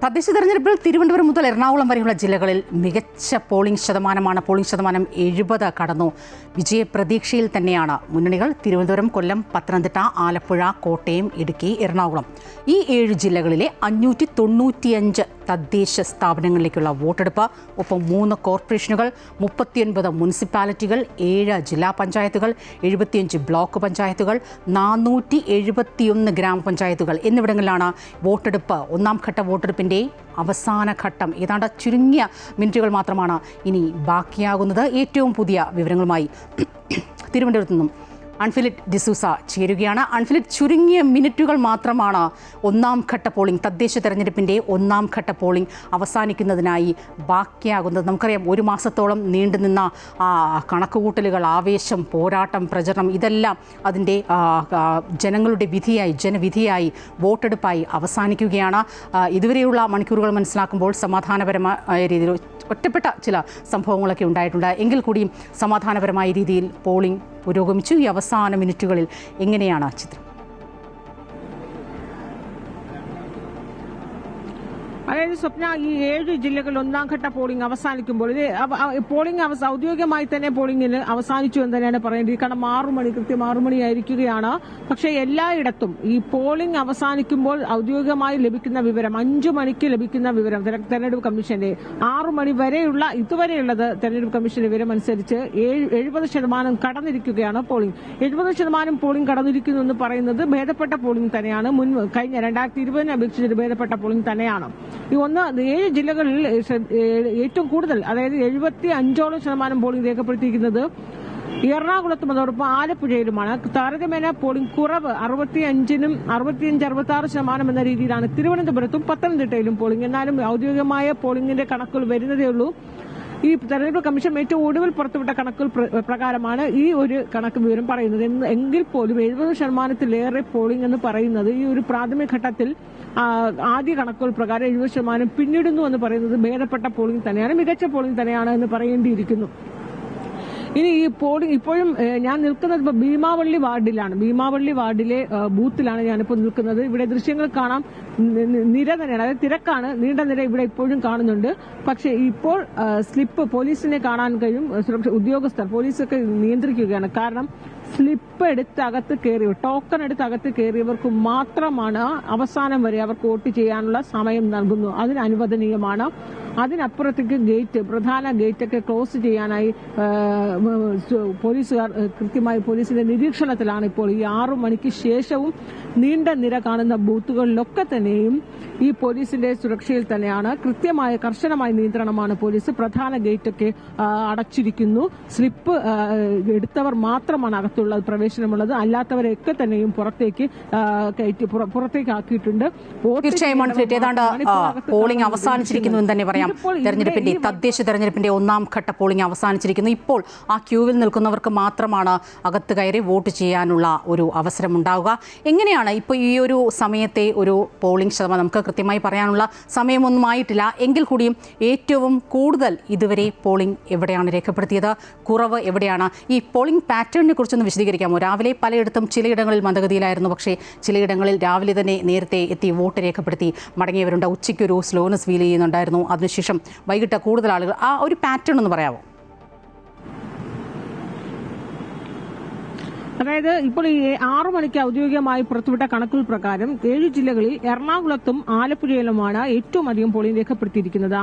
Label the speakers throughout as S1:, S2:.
S1: തദ്ദേശ തെരഞ്ഞെടുപ്പിൽ തിരുവനന്തപുരം മുതൽ എറണാകുളം വരെയുള്ള ജില്ലകളിൽ മികച്ച പോളിംഗ് ശതമാനമാണ്. പോളിംഗ് ശതമാനം 70 കടന്നു. വിജയപ്രതീക്ഷയിൽ തന്നെയാണ് മുന്നണികൾ. തിരുവനന്തപുരം, കൊല്ലം, പത്തനംതിട്ട, ആലപ്പുഴ, കോട്ടയം, ഇടുക്കി, എറണാകുളം ഈ 7 ജില്ലകളിലെ 595 തദ്ദേശ സ്ഥാപനങ്ങളിലേക്കുള്ള വോട്ടെടുപ്പ്. ഒപ്പം 3 കോർപ്പറേഷനുകൾ, 39 മുനിസിപ്പാലിറ്റികൾ, 7 ജില്ലാ പഞ്ചായത്തുകൾ, 75 ബ്ലോക്ക് പഞ്ചായത്തുകൾ, 471 ഗ്രാമപഞ്ചായത്തുകൾ എന്നിവിടങ്ങളിലാണ് വോട്ടെടുപ്പ്. ഒന്നാം ഘട്ട വോട്ടെടുപ്പിൻ്റെ അവസാന ഘട്ടം ഏതാണ്ട് ചുരുങ്ങിയ മിനിറ്റുകൾ മാത്രമാണ് ഇനി ബാക്കിയാകുന്നത്. ഏറ്റവും പുതിയ വിവരങ്ങളുമായി തിരുവനന്തപുരത്തു നിന്നും അൺഫിലിറ്റ് ഡിസൂസ ചേരുകയാണ്. അൺഫിലിറ്റ്, ചുരുങ്ങിയ മിനിറ്റുകൾ മാത്രമാണ് ഒന്നാം ഘട്ട പോളിംഗ്, തദ്ദേശ തെരഞ്ഞെടുപ്പിൻ്റെ ഒന്നാം ഘട്ട പോളിംഗ് അവസാനിക്കുന്നതിനായി ബാക്കിയാകുന്നത്. നമുക്കറിയാം, 1 മാസത്തോളം നീണ്ടുനിന്ന കണക്കുകൂട്ടലുകൾ, ആവേശം, പോരാട്ടം, പ്രചരണം ഇതെല്ലാം അതിൻ്റെ ജനങ്ങളുടെ ജനവിധിയായി വോട്ടെടുപ്പായി അവസാനിക്കുകയാണ്. ഇതുവരെയുള്ള മണിക്കൂറുകൾ മനസ്സിലാക്കുമ്പോൾ സമാധാനപരമായ രീതിയിൽ ഒറ്റപ്പെട്ട ചില സംഭവങ്ങളൊക്കെ ഉണ്ടായിട്ടുണ്ട്. എങ്കിൽ കൂടിയും സമാധാനപരമായ രീതിയിൽ പോളിംഗ് പുരോഗമിച്ചു. ഈ അവസാന മിനിറ്റുകളിൽ എങ്ങനെയാണ് ചിത്രം?
S2: അതായത് സ്വപ്ന, ഈ 7 ജില്ലകളിൽ ഒന്നാം ഘട്ട പോളിംഗ് അവസാനിക്കുമ്പോൾ പോളിംഗ് ഔദ്യോഗികമായി തന്നെ പോളിംഗിന് അവസാനിച്ചു എന്ന് തന്നെയാണ് പറയേണ്ടത്. കാരണം കൃത്യം 6 മണിയായിരിക്കുകയാണ്. പക്ഷേ എല്ലായിടത്തും ഈ പോളിംഗ് അവസാനിക്കുമ്പോൾ ഔദ്യോഗികമായി ലഭിക്കുന്ന വിവരം, 5 മണിക്ക് ലഭിക്കുന്ന വിവരം, തെരഞ്ഞെടുപ്പ് കമ്മീഷന്റെ 6 മണി വരെയുള്ള ഇതുവരെയുള്ളത് തെരഞ്ഞെടുപ്പ് കമ്മീഷന്റെ വിവരം അനുസരിച്ച് 70% കടന്നിരിക്കുകയാണ് പോളിംഗ്. 70% പോളിംഗ് കടന്നിരിക്കുന്നു എന്ന് പറയുന്നത് ഭേദപ്പെട്ട പോളിംഗ് തന്നെയാണ്. കഴിഞ്ഞ 2020 അപേക്ഷിച്ച് ഭേദപ്പെട്ട പോളിംഗ് തന്നെയാണ്. ഈ 7 ജില്ലകളിൽ ഏറ്റവും കൂടുതൽ, അതായത് 75% പോളിംഗ് രേഖപ്പെടുത്തിയിരിക്കുന്നത് എറണാകുളത്തും അതോടൊപ്പം ആലപ്പുഴയിലുമാണ്. താരതമ്യേന പോളിംഗ് കുറവ് 65-66% എന്ന രീതിയിലാണ് തിരുവനന്തപുരത്തും പത്തനംതിട്ടയിലും പോളിംഗ്. എന്നാലും ഔദ്യോഗികമായ പോളിംഗിന്റെ കണക്കുകൾ വരുന്നതേ ഉള്ളൂ. ഈ തെരഞ്ഞെടുപ്പ് കമ്മീഷൻ ഏറ്റവും ഒടുവിൽ പുറത്തുവിട്ട കണക്കുകൾ പ്രകാരമാണ് ഈ ഒരു കണക്ക് വിവരം പറയുന്നത്. എങ്കിൽ പോലും 70%-ലേറെ പോളിംഗ് എന്ന് പറയുന്നത് ഈ ഒരു പ്രാഥമിക ഘട്ടത്തിൽ ആദ്യ കണക്കുകൾ പ്രകാരം 70% പിന്നിടുന്നു എന്ന് പറയുന്നത് ഭേദപ്പെട്ട പോളിംഗ് തന്നെയാണ്, മികച്ച പോളിംഗ് തന്നെയാണ് എന്ന് പറയേണ്ടിയിരിക്കുന്നു. ഇനി ഈ പോളിംഗ് ഇപ്പോഴും ഞാൻ നിൽക്കുന്നത് ഇപ്പോൾ ഭീമാവള്ളി വാർഡിലാണ്. ഭീമാവള്ളി വാർഡിലെ ബൂത്തിലാണ് ഞാനിപ്പോൾ നിൽക്കുന്നത്. ഇവിടെ ദൃശ്യങ്ങൾ കാണാം, നിര തന്നെയാണ്, അതായത് തിരക്കാണ്, നീണ്ട നിര ഇവിടെ ഇപ്പോഴും കാണുന്നുണ്ട്. പക്ഷേ ഇപ്പോൾ സ്ലിപ്പ് പോലീസിനെ കാണാൻ കഴിയും. സുരക്ഷാ ഉദ്യോഗസ്ഥർ, പോലീസൊക്കെ നിയന്ത്രിക്കുകയാണ്. കാരണം സ്ലിപ്പ് എടുത്ത് അകത്ത് കയറിയവർ, ടോക്കൺ എടുത്ത് അകത്ത് കയറിയവർക്ക് മാത്രമാണ് അവസാനം വരെ അവർക്ക് വോട്ട് ചെയ്യാനുള്ള സമയം നൽകുന്നു. അതിന് അനുവദനീയമാണ്. അതിനപ്പുറത്തേക്ക് ഗേറ്റ്, പ്രധാന ഗേറ്റൊക്കെ ക്ലോസ് ചെയ്യാനായി പോലീസുകാർ കൃത്യമായി പോലീസിന്റെ നിരീക്ഷണത്തിലാണ്. ഇപ്പോൾ ഈ 6 മണിക്ക് ശേഷവും നീണ്ട നിര കാണുന്ന ബൂത്തുകളിലൊക്കെ തന്നെയും ഈ പോലീസിന്റെ സുരക്ഷയിൽ തന്നെയാണ്. കർശനമായ നിയന്ത്രണമാണ് പോലീസ്. പ്രധാന ഗേറ്റൊക്കെ അടച്ചിരിക്കുന്നു. സ്ലിപ്പ് എടുത്തവർ മാത്രമാണ് അകത്തുള്ള പ്രവേശനമുള്ളത്. അല്ലാത്തവരെയൊക്കെ തന്നെയും പുറത്തേക്ക് ആക്കിയിട്ടുണ്ട്.
S1: തീർച്ചയായും ഏതാണ്ട് പോളിംഗ് അവസാനിച്ചിരിക്കുന്നു എന്ന് തന്നെ പറയാം. തദ്ദേശ തെരഞ്ഞെടുപ്പിന്റെ ഒന്നാം ഘട്ട പോളിംഗ് അവസാനിച്ചിരിക്കുന്നു. ഇപ്പോൾ ആ ക്യൂവിൽ നിൽക്കുന്നവർക്ക് മാത്രമാണ് അകത്ത് കയറി വോട്ട് ചെയ്യാനുള്ള ഒരു അവസരം ഉണ്ടാവുക. എങ്ങനെയാണ് ഇപ്പോൾ ഈ ഒരു സമയത്തെ ഒരു പോളിംഗ് ശതമാനം? നമുക്ക് കൃത്യമായി പറയാനുള്ള സമയമൊന്നും ആയിട്ടില്ല. എങ്കിൽ കൂടിയും ഏറ്റവും കൂടുതൽ ഇതുവരെ പോളിംഗ് എവിടെയാണ് രേഖപ്പെടുത്തിയത്? കുറവ് എവിടെയാണ്? ഈ പോളിംഗ് പാറ്റേണിനെ കുറിച്ചൊന്ന് വിശദീകരിക്കാമോ? രാവിലെ പലയിടത്തും ചിലയിടങ്ങളിൽ മന്ദഗതിയിലായിരുന്നു. പക്ഷേ ചിലയിടങ്ങളിൽ രാവിലെ തന്നെ നേരത്തെ എത്തി വോട്ട് രേഖപ്പെടുത്തി മടങ്ങിയവരുണ്ട്. ഉച്ചയ്ക്കൊരു സ്ലോനെസ് ഫീൽ ചെയ്യുന്നുണ്ടായിരുന്നു. അതിനുശേഷം വൈകിട്ട് കൂടുതൽ ആളുകൾ. ആ ഒരു പാറ്റേൺ ഒന്ന് പറയാമോ?
S2: അതായത് ഇപ്പോൾ ഈ 6 മണിക്ക് ഔദ്യോഗികമായി പുറത്തുവിട്ട കണക്കുകൾ പ്രകാരം 7 ജില്ലകളിൽ എറണാകുളത്തും ആലപ്പുഴയിലുമാണ് ഏറ്റവും അധികം പോളിംഗ് രേഖപ്പെടുത്തിയിരിക്കുന്നത്.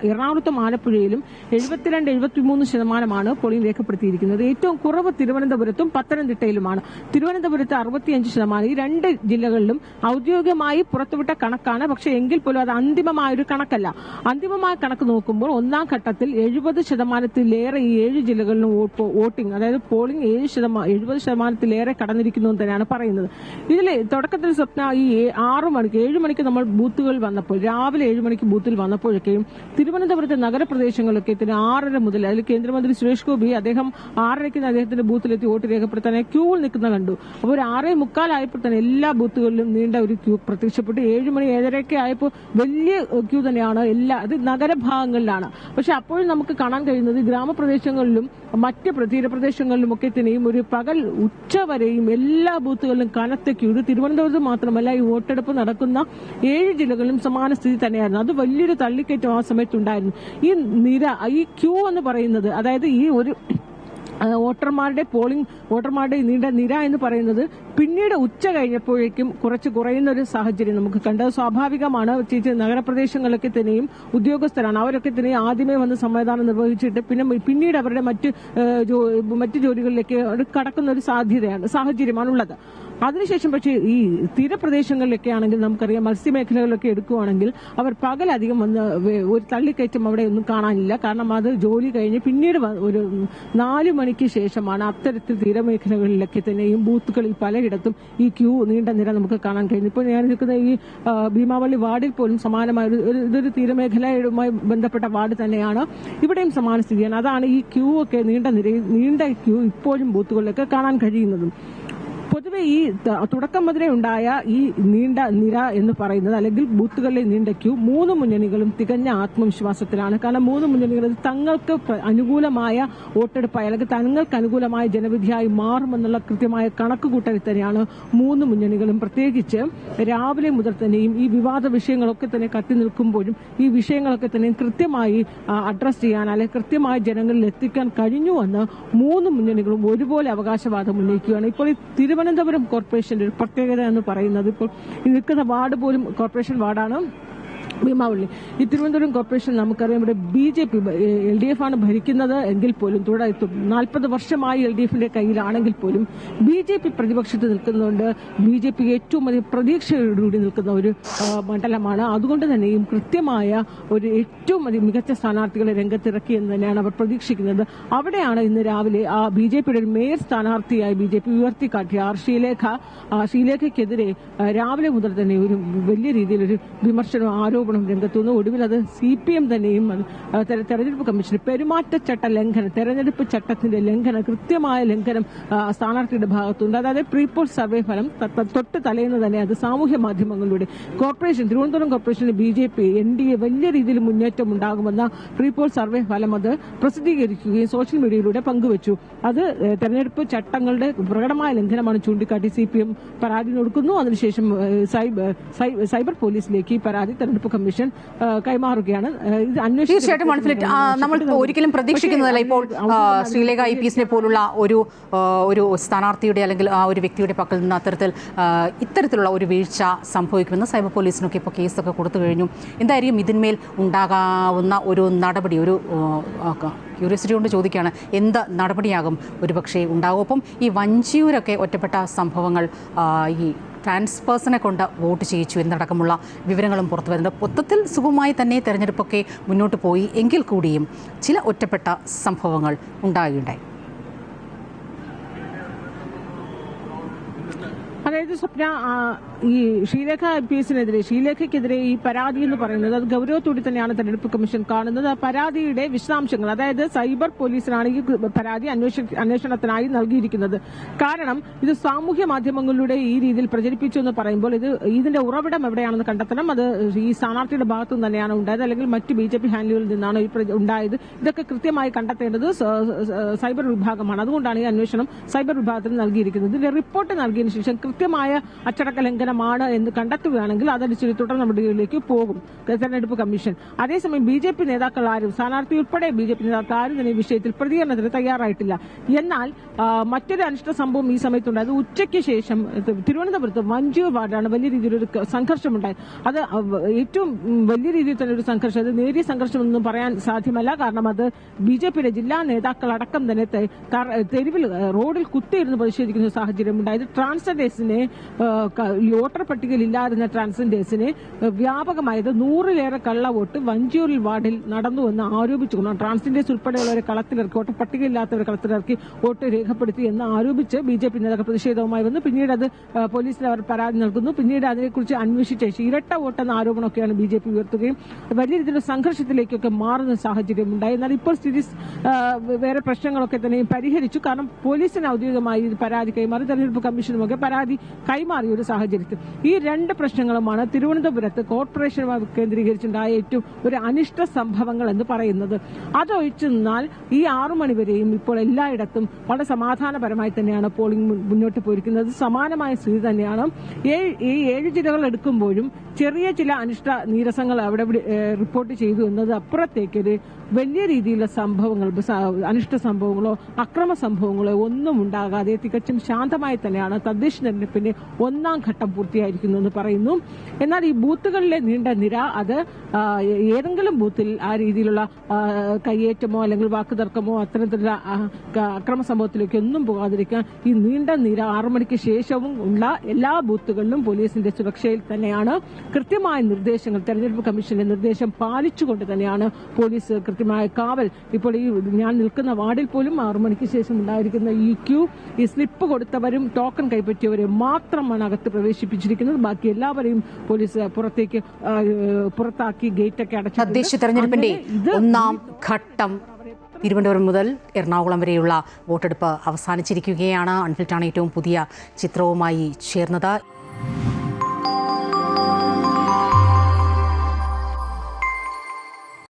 S2: എറണാകുളത്തും ആലപ്പുഴയിലും 72-73% പോളിംഗ് രേഖപ്പെടുത്തിയിരിക്കുന്നത്. ഏറ്റവും കുറവ് തിരുവനന്തപുരത്തും പത്തനംതിട്ടയിലുമാണ്. തിരുവനന്തപുരത്ത് 65%. ഈ 2 ജില്ലകളിലും ഔദ്യോഗികമായി പുറത്തുവിട്ട കണക്കാണ്. പക്ഷേ എങ്കിൽ പോലും അത് അന്തിമമായൊരു കണക്കല്ല. അന്തിമമായ കണക്ക് നോക്കുമ്പോൾ ഒന്നാം ഘട്ടത്തിൽ 70%-ലേറെ ഈ 7 ജില്ലകളിലും വോട്ടിംഗ്, അതായത് പോളിംഗ് 70%-ലേറെ കടന്നിരിക്കുന്നു എന്ന് തന്നെയാണ് പറയുന്നത്. ഇതിൽ തുടക്കത്തിൽ സ്വപ്ന ഈ 7 മണിക്ക് നമ്മൾ ബൂത്തുകൾ വന്നപ്പോൾ, രാവിലെ 7 മണിക്ക് ബൂത്തിൽ വന്നപ്പോഴൊക്കെയും തിരുവനന്തപുരത്തെ നഗരപ്രദേശങ്ങളിലൊക്കെ 6:30 മുതൽ, അതിൽ കേന്ദ്രമന്ത്രി സുരേഷ് ഗോപി അദ്ദേഹം 6:30 അദ്ദേഹത്തിന്റെ ബൂത്തിലെത്തി വോട്ട് രേഖപ്പെടുത്താനായി ക്യൂവിൽ നിൽക്കുന്ന കണ്ടു. അപ്പോൾ ഒരു 6:45 ആയപ്പോൾ തന്നെ എല്ലാ ബൂത്തുകളിലും നീണ്ട ഒരു ക്യൂ പ്രത്യക്ഷപ്പെട്ടു. 7 മണി 7:30 ആയപ്പോൾ വലിയ ക്യൂ തന്നെയാണ്. അത് നഗരഭാഗങ്ങളിലാണ്. പക്ഷെ അപ്പോഴും നമുക്ക് കാണാൻ കഴിയുന്നത് ഗ്രാമപ്രദേശങ്ങളിലും മറ്റ് തീരപ്രദേശങ്ങളിലും ഒക്കെ തന്നെയും ഒരു പകൽ ഉച്ചവരെയും എല്ലാ ബൂത്തുകളിലും കനത്ത ക്യൂ. ഇത് തിരുവനന്തപുരത്ത് മാത്രമല്ല, ഈ വോട്ടെടുപ്പ് നടക്കുന്ന 7 ജില്ലകളിലും സമാന സ്ഥിതി തന്നെയായിരുന്നു. അത് വലിയൊരു തള്ളിക്കയറ്റം ആ സമയത്തുണ്ടായിരുന്നു. ഈ ഈ ക്യൂ എന്ന് പറയുന്നത്, അതായത് ഈ ഒരു വോട്ടർമാരുടെ നീണ്ട നിര എന്ന് പറയുന്നത് പിന്നീട് ഉച്ച കഴിഞ്ഞപ്പോഴേക്കും കുറച്ച് കുറയുന്ന ഒരു സാഹചര്യം നമുക്ക് കണ്ടത് സ്വാഭാവികമാണ്. നഗരപ്രദേശങ്ങളിലൊക്കെ തന്നെയും ഉദ്യോഗസ്ഥരാണ്, അവരൊക്കെ തന്നെ ആദ്യമേ വന്ന് സമ്മേളനം നിർവഹിച്ചിട്ട് പിന്നീട് അവരുടെ മറ്റ് ജോലികളിലേക്ക് കടക്കുന്ന ഒരു സാഹചര്യമാണുള്ളത്. അതിനുശേഷം പക്ഷേ ഈ തീരപ്രദേശങ്ങളിലൊക്കെ ആണെങ്കിൽ നമുക്കറിയാം, മത്സ്യമേഖലകളിലൊക്കെ എടുക്കുകയാണെങ്കിൽ അവർ പകലധികം വന്ന് ഒരു തള്ളിക്കയറ്റം അവിടെ ഒന്നും കാണാനില്ല. കാരണം അത് ജോലി കഴിഞ്ഞ് പിന്നീട് ഒരു 4 മണിക്ക് ശേഷമാണ് അത്തരത്തിൽ തീരമേഖലകളിലൊക്കെ തന്നെയും ബൂത്തുകളിൽ പലയിടത്തും ഈ ക്യൂ നീണ്ട നിര നമുക്ക് കാണാൻ കഴിയുന്നു. ഇപ്പോൾ ഞാൻ നിൽക്കുന്ന ഈ ഭീമാവള്ളി വാർഡിൽ പോലും സമാനമായ ഇതൊരു തീരമേഖലയുമായി ബന്ധപ്പെട്ട വാർഡ് തന്നെയാണ്. ഇവിടെയും സമാന സ്ഥിതിയാണ്. അതാണ് ഈ ക്യൂ ഒക്കെ നീണ്ട ക്യൂ ഇപ്പോഴും ബൂത്തുകളിലൊക്കെ കാണാൻ കഴിയുന്നതും. പൊതുവെ ഈ തുടക്കം മുതലേ ഉണ്ടായ ഈ നീണ്ട നിര എന്ന് പറയുന്നത്, അല്ലെങ്കിൽ ബൂത്തുകളിലെ നീണ്ട ക്യൂ, 3 മുന്നണികളും തികഞ്ഞ ആത്മവിശ്വാസത്തിലാണ്. കാരണം 3 മുന്നണികളും തങ്ങൾക്ക് അനുകൂലമായ വോട്ടെടുപ്പായി അല്ലെങ്കിൽ തങ്ങൾക്ക് അനുകൂലമായ ജനവിധിയായി മാറുമെന്നുള്ള കൃത്യമായ കണക്കുകൂട്ടലിൽ തന്നെയാണ് 3 മുന്നണികളും. പ്രത്യേകിച്ച് രാവിലെ മുതൽ തന്നെയും ഈ വിവാദ വിഷയങ്ങളൊക്കെ തന്നെ കത്തി നിൽക്കുമ്പോഴും ഈ വിഷയങ്ങളൊക്കെ തന്നെ കൃത്യമായി അഡ്രസ് ചെയ്യാൻ അല്ലെങ്കിൽ കൃത്യമായി ജനങ്ങളിൽ എത്തിക്കാൻ കഴിഞ്ഞുവെന്ന് 3 മുന്നണികളും ഒരുപോലെ അവകാശവാദം ഉന്നയിക്കുകയാണ്. ഇപ്പോൾ തിരുവനന്തപുരം കോർപ്പറേഷന്റെ ഒരു പ്രത്യേകത എന്ന് പറയുന്നത്, ഇപ്പോൾ നിൽക്കുന്ന വാർഡ് പോലും കോർപ്പറേഷൻ വാർഡാണ്, ഭീമാവള്ളി. ഈ തിരുവനന്തപുരം കോർപ്പറേഷൻ നമുക്കറിയാം, ഇവിടെ BJP LDF ആണ് ഭരിക്കുന്നത് എങ്കിൽ പോലും 40 വർഷമായി LDFന്റെ കയ്യിലാണെങ്കിൽ പോലും BJP പ്രതിപക്ഷത്ത് നിൽക്കുന്നുണ്ട്. BJP ഏറ്റവും അധികം പ്രതീക്ഷയോടുകൂടി നിൽക്കുന്ന ഒരു മണ്ഡലമാണ്. അതുകൊണ്ട് തന്നെയും കൃത്യമായ ഒരു ഏറ്റവും അധികം മികച്ച സ്ഥാനാർത്ഥികളെ രംഗത്തിറക്കി എന്ന് തന്നെയാണ് അവർ പ്രതീക്ഷിക്കുന്നത്. അവിടെയാണ് ഇന്ന് രാവിലെ BJPയുടെ ഒരു മേയർ സ്ഥാനാർത്ഥിയായി BJP ഉയർത്തിക്കാട്ടിയ ഷീലേഖയ്ക്കെതിരെ രാവിലെ മുതൽ തന്നെ ഒരു വലിയ രീതിയിലൊരു വിമർശനം, ആരോപണം രംഗത്ത് വന്നു. ഒടുവിൽ അത് CPM തന്നെയും തെരഞ്ഞെടുപ്പ് കമ്മീഷൻ തെരഞ്ഞെടുപ്പ് ചട്ടത്തിന്റെ ലംഘനം, കൃത്യമായ ലംഘനം സ്ഥാനാർത്ഥിയുടെ ഭാഗത്തുണ്ട്. അതായത് പ്രീപോൾ സർവേ ഫലം തൊട്ട് തലേന്ന് തന്നെ അത് സാമൂഹ്യ മാധ്യമങ്ങളിലൂടെ തിരുവനന്തപുരം കോർപ്പറേഷന് BJP NDA വലിയ രീതിയിൽ മുന്നേറ്റം ഉണ്ടാകുമെന്ന പ്രീപോൾ സർവേ ഫലം അത് പ്രസിദ്ധീകരിക്കുകയും സോഷ്യൽ മീഡിയയിലൂടെ പങ്കുവച്ചു. അത് തെരഞ്ഞെടുപ്പ് ചട്ടങ്ങളുടെ പ്രകടമായ ലംഘനമാണ് ചൂണ്ടിക്കാട്ടി CPM പരാതി കൊടുക്കുന്നു. അതിനുശേഷം സൈബർ പോലീസിലേക്ക് ഈ പരാതി തെരഞ്ഞെടുപ്പ് കമ്മീഷൻ കൈമാറുകയാണ്.
S1: തീർച്ചയായിട്ടും നമ്മൾ ഒരിക്കലും പ്രതീക്ഷിക്കുന്നതല്ല ഇപ്പോൾ ശ്രീലേഖ IPSനെ പോലുള്ള ഒരു സ്ഥാനാർത്ഥിയുടെ അല്ലെങ്കിൽ ആ ഒരു വ്യക്തിയുടെ പക്കൽ നിന്ന് ഇത്തരത്തിലുള്ള ഒരു വീഴ്ച സംഭവിക്കുമെന്ന് സൈബർ പോലീസിനൊക്കെ ഇപ്പോൾ കേസൊക്കെ കൊടുത്തു കഴിഞ്ഞു. എന്തായിരിക്കും ഇതിന്മേൽ ഉണ്ടാകാവുന്ന ഒരു നടപടി? ഒരു ക്യൂരിയോസിറ്റി കൊണ്ട് ചോദിക്കുകയാണ്, എന്ത് നടപടിയാകും ഒരുപക്ഷെ ഉണ്ടാകും? ഒപ്പം ഈ വഞ്ചിയൂരൊക്കെ ഒറ്റപ്പെട്ട സംഭവങ്ങൾ, ഈ ട്രാൻസ്പേഴ്സണെ കൊണ്ട് വോട്ട് ചെയ്യിച്ചു എന്നടക്കമുള്ള വിവരങ്ങളും പുറത്തു വരുന്നുണ്ട്. മൊത്തത്തിൽ സുഗമമായി തന്നെ തെരഞ്ഞെടുപ്പൊക്കെ മുന്നോട്ട് പോയി എങ്കിൽ കൂടിയും ചില ഒറ്റപ്പെട്ട സംഭവങ്ങൾ ഉണ്ടാകുകയുണ്ടായി.
S2: അതായത് സ്വപ്ന, ഈ ഷീലേഖയ്ക്കെതിരെ ഈ പരാതി എന്ന് പറയുന്നത് അത് ഗൗരവത്തോടെ തന്നെയാണ് തെരഞ്ഞെടുപ്പ് കമ്മീഷൻ കാണുന്നത്. ആ പരാതിയുടെ വിശദാംശങ്ങൾ, അതായത് സൈബർ പോലീസിനാണ് ഈ പരാതി അന്വേഷണത്തിനായി നൽകിയിരിക്കുന്നത്. കാരണം ഇത് സാമൂഹ്യ മാധ്യമങ്ങളിലൂടെ ഈ രീതിയിൽ പ്രചരിപ്പിച്ചു എന്ന് പറയുമ്പോൾ ഇതിന്റെ ഉറവിടം എവിടെയാണെന്ന് കണ്ടെത്തണം. അത് ഈ സ്ഥാനാർത്ഥിയുടെ ഭാഗത്തു തന്നെയാണ് ഉണ്ടായത്, അല്ലെങ്കിൽ മറ്റ് BJP ഹാൻഡിലുകളിൽ നിന്നാണ് ഉണ്ടായത്. ഇതൊക്കെ കൃത്യമായി കണ്ടെത്തേണ്ടത് സൈബർ വിഭാഗമാണ്. അതുകൊണ്ടാണ് ഈ അന്വേഷണം സൈബർ വിഭാഗത്തിന് നൽകിയിരിക്കുന്നത്. ഇതിന്റെ റിപ്പോർട്ട് നൽകിയതിനു ശേഷം കൃത്യമായ അച്ചടക്ക ലംഘനമാണ് എന്ന് കണ്ടെത്തുകയാണെങ്കിൽ അതനുസരിച്ച് തുടർ നടപടികളിലേക്ക് പോകും തെരഞ്ഞെടുപ്പ് കമ്മീഷൻ. അതേസമയം BJP നേതാക്കൾ ആരും, സ്ഥാനാർത്ഥി ഉൾപ്പെടെ BJP നേതാക്കൾ ആരും തന്നെ ഈ വിഷയത്തിൽ പ്രതികരണത്തിന് തയ്യാറായിട്ടില്ല. എന്നാൽ മറ്റൊരു അനിഷ്ട സംഭവം ഈ സമയത്തുണ്ടായത് ഉച്ചയ്ക്ക് ശേഷം തിരുവനന്തപുരത്ത് വഞ്ചിയൂർ വാർഡിലാണ് വലിയ രീതിയിലൊരു സംഘർഷമുണ്ടായത്. അത് ഏറ്റവും വലിയ രീതിയിൽ തന്നെ ഒരു സംഘർഷം, അത് നേരിയ സംഘർഷമൊന്നും പറയാൻ സാധ്യമല്ല. കാരണം അത് BJPയുടെ ജില്ലാ നേതാക്കൾ അടക്കം തന്നെ തെരുവിൽ റോഡിൽ കുത്തിയിരുന്ന് പ്രതിഷേധിക്കുന്ന സാഹചര്യം ഉണ്ടായത്. ട്രാൻസ്ജെൻഡേഴ്സിനെ, വോട്ടർ പട്ടികയിൽ ഇല്ലാതിരുന്ന ട്രാൻസ്ജെൻഡേഴ്സിനെ വ്യാപകമായത് 100-ലേറെ കള്ളവോട്ട് വഞ്ചിയൂരിൽ വാർഡിൽ നടന്നുവെന്ന് ആരോപിച്ചുകൊണ്ടാണ് ട്രാൻസ്ജെൻഡേഴ്സ് ഉൾപ്പെടെയുള്ളവരെ കളത്തിലിറക്കി, വോട്ടർ പട്ടികയില്ലാത്തവരെ കളത്തിലിറക്കി വോട്ട് രേഖപ്പെടുത്തി എന്ന് ആരോപിച്ച് BJP നേതാക്കൾ പ്രതിഷേധവുമായി വന്നു. പിന്നീട് അത് പോലീസിൽ അവർ പരാതി നൽകുന്നു. പിന്നീട് അതിനെക്കുറിച്ച് അന്വേഷിച്ച ഇരട്ട വോട്ടെന്ന ആരോപണമൊക്കെയാണ് BJP ഉയർത്തുകയും വലിയ രീതിയിലുള്ള സംഘർഷത്തിലേക്കൊക്കെ മാറുന്ന സാഹചര്യം ഉണ്ടായി. എന്നാൽ ഇപ്പോൾ സ്ഥിതി വേറെ പ്രശ്നങ്ങളൊക്കെ തന്നെ പരിഹരിച്ചു. കാരണം പോലീസിന് ഔദ്യോഗികമായി പരാതി കൈമാറി തെരഞ്ഞെടുപ്പ് കമ്മീഷനുമൊക്കെ പരാതി കൈമാറിയ ഒരു സാഹചര്യത്തിൽ ഈ രണ്ട് പ്രശ്നങ്ങളുമാണ് തിരുവനന്തപുരത്ത് കോർപ്പറേഷൻ കേന്ദ്രീകരിച്ചുണ്ടായ ഏറ്റവും ഒരു അനിഷ്ട സംഭവങ്ങൾ എന്ന് പറയുന്നത്. അതൊഴിച്ചു നിന്നാൽ ഈ 6 മണി വരെയും ഇപ്പോൾ എല്ലായിടത്തും വളരെ സമാധാനപരമായി തന്നെയാണ് പോളിംഗ് മുന്നോട്ട് പോയിരിക്കുന്നത്. സമാനമായ സ്ഥിതി തന്നെയാണ്. ഈ 7 ജില്ലകൾ എടുക്കുമ്പോഴും ചെറിയ ചില അനിഷ്ട നീരസങ്ങൾ അവിടെ റിപ്പോർട്ട് ചെയ്തു എന്നത് അപ്പുറത്തേക്കൊരു വലിയ രീതിയിലുള്ള സംഭവങ്ങൾ, അനിഷ്ട സംഭവങ്ങളോ അക്രമ സംഭവങ്ങളോ ഒന്നും ഉണ്ടാകാതെ തികച്ചും ശാന്തമായി തന്നെയാണ് തദ്ദേശ തെരഞ്ഞെടുപ്പിന്റെ 1ാം ഘട്ടം പൂർത്തിയായിരിക്കുന്നു എന്ന് പറയുന്നു. എന്നാൽ ഈ ബൂത്തുകളിലെ നീണ്ട നിര അത് ഏതെങ്കിലും ബൂത്തിൽ ആ രീതിയിലുള്ള കയ്യേറ്റമോ അല്ലെങ്കിൽ വാക്കുതർക്കമോ അത്തരത്തിലുള്ള അക്രമ സംഭവത്തിലേക്ക് ഒന്നും പോകാതിരിക്കാൻ ഈ നീണ്ട നിര 6 മണിക്ക് ശേഷവും ഉള്ള എല്ലാ ബൂത്തുകളിലും പോലീസിന്റെ സുരക്ഷയിൽ തന്നെയാണ്. കൃത്യമായ നിർദ്ദേശങ്ങൾ, തെരഞ്ഞെടുപ്പ് കമ്മീഷന്റെ നിർദ്ദേശം പാലിച്ചുകൊണ്ട് തന്നെയാണ് പോലീസ് കൃത്യമായ കാവൽ. ഇപ്പോൾ ഈ ഞാൻ നിൽക്കുന്ന വാർഡിൽ പോലും 6 മണിക്ക് ശേഷം ഉണ്ടായിരിക്കുന്ന ഈ ക്യൂ, ഈ സ്ലിപ്പ് കൊടുത്തവരും ടോക്കൺ കൈപ്പറ്റിയവരും മാത്രമാണ് അകത്ത് പ്രവേശിപ്പിച്ചിരിക്കുന്നത്. ബാക്കി എല്ലാവരെയും പോലീസ് പുറത്താക്കി ഗേറ്റൊക്കെ അടച്ചു.
S1: തദ്ദേശ തെരഞ്ഞെടുപ്പിന്റെ 1ാം ഘട്ടം തിരുവനന്തപുരം മുതൽ എറണാകുളം വരെയുള്ള വോട്ടെടുപ്പ് അവസാനിച്ചിരിക്കുകയാണ്. അൺഫിൽറ്റാണ് ഏറ്റവും പുതിയ ചിത്രവുമായി ചേർന്നത്.